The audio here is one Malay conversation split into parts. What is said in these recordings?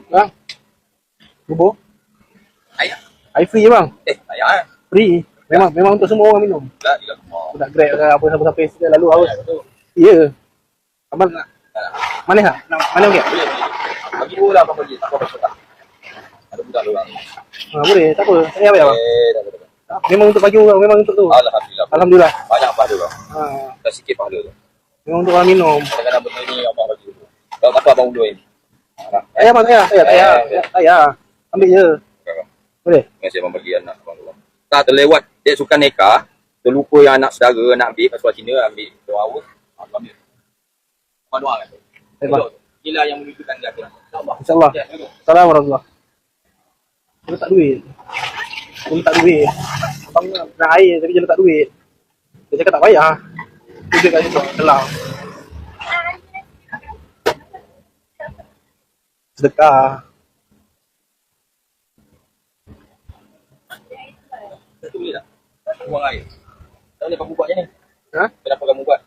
Bang, bubur. Air. Air free je bang. Air. Free. Memang untuk semua orang minum. Tak, dia semua. Nak grab ke apa siapa-siapa sekali lalu haus. Betul. Ya. Abang mana tak? Mana okey? Boleh. Bagi dua lah abang bagi. Tak apa-apa tak. Ada budak dua orang. Boleh, tak apa. Saya bayar bang. Tak apa. Memang untuk bagi orang, memang untuk tu. Alhamdulillah. Alhamdulillah. Banyak pahala bang. Ha, Tak sikit pahala tu. memang untuk orang minum. Kadang-kadang benda ni abang bagi dulu. Kalau apa abang ulur ni. Saya bang, saya. Ambil je. Boleh? Dengan saya abang bagi anak abang dulu. Tak terlewat. Dia suka nikah. Terlupa yang anak saudara nak ambil. Pasal Cina ambil 2 hour. Ambil. Abang doa kan? Gila yang menunjukkan dia akhirat. InsyaAllah. Assalamualaikum warahmatullahi. Dia letak duit. Dia letak duit. Abang nak air tapi dia letak duit. Dia cakap tak payah. Dia kat situ. Kelang. Sedekah. Itu boleh tak? Buang air. Tak boleh kamu buat je ni. Ha? Kenapa kamu buat?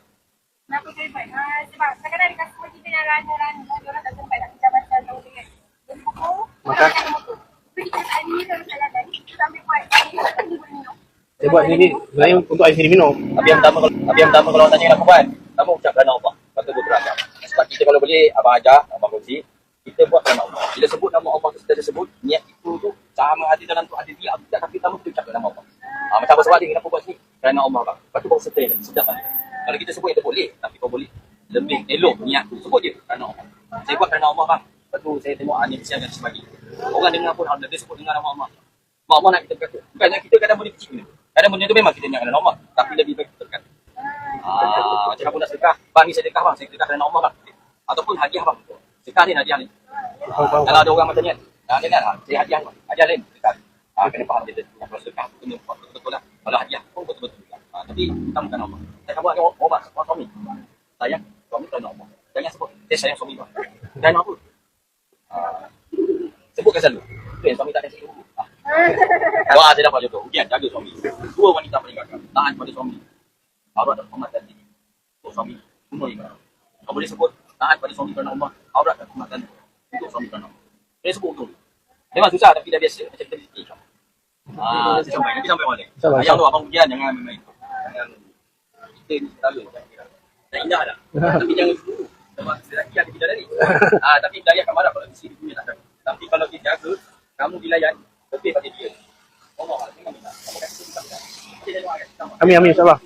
Kenapa saya buat? Sebab kadang-kadang ada customer kita yang rana-rana, diorang tak sempat nak kita baca tahu dengan jadi buku, Makan. tapi kita tak ada ni, kalau saya ada ni, kita ambil buat air, kita boleh minum. Saya buat sini sebenarnya untuk air sendiri minum. Tapi yang pertama kalau orang tanya kenapa buat? Pertama ucap kerana Allah. Lepas tu betul agak. Sebab kita kalau boleh abang ajar, abang kongsi, kita buat kerana Allah. Bila sebut nama Allah tu, kita sebut niat itu tu sama hati dalam tu ada dia tak, tapi pertama kita ucap nama Allah. Macam apa sebab ni kenapa buat sini? Kerana Allah bang. Lepas tu baru setel sedap kan. Kalau kita sebut itu boleh, tapi kau boleh lebih elok niat tu. Sebut je kerana Allah. Saya buat kerana Allah bang. Lepas tu saya tengok ni kesian dan sebagainya. Orang dengar pun alhamdulillah dia sebut dengan nama Allah. Mak Allah nak kita berkata. Bukannya kita kadang boleh kecil ni. Kadang benda tu memang kita niat kerana Allah, tapi lebih baik kita berkata. Macam aku nak sedekah. Bang ni sedekah bang, saya sedekah kerana Allah bang. Ataupun hadiah bang. Sedekah ni hadiah ni. Kalau ada orang macam ni, dengar saya hadiah bang. Hadiah lain sedekah. Kena faham dia tu. Kalau sedekah kena betul-betul lah. Kalau hadiah pun betul-betul juga. Tapi kita bukan Allah. Saya kamu ada orang suami. Sayang suami kerana Allah. Jangan sebut saya sayang suami bang. Dan apa? Sebutkan selalu. Tu yang suami tak ada sebut. Doa saya dapat jodoh. Ujian jaga suami. 2 wanita meninggalkan. Tahan pada suami. Aurat dan hormat dan diri. Untuk suami. Semua ini. Kau boleh sebut tahan pada suami kerana Allah. Aurat dan hormat dan diri. Untuk suami kerana Allah. Dia sebut betul. Memang susah tapi dah biasa. Macam kita rezeki. Nanti sampai mana. Yang tu abang ujian jangan main. Jangan. Kita ni selalu. Dah indah dah. Tapi jangan dulu. Sebab lelaki ada bidadari. Tapi bidadari akan marah kalau di sini dunia tak ada. Tapi kalau dia jaga, kamu dilayan, lebih pada dia. Allah, kamu kasih kita. Amin, insyaAllah.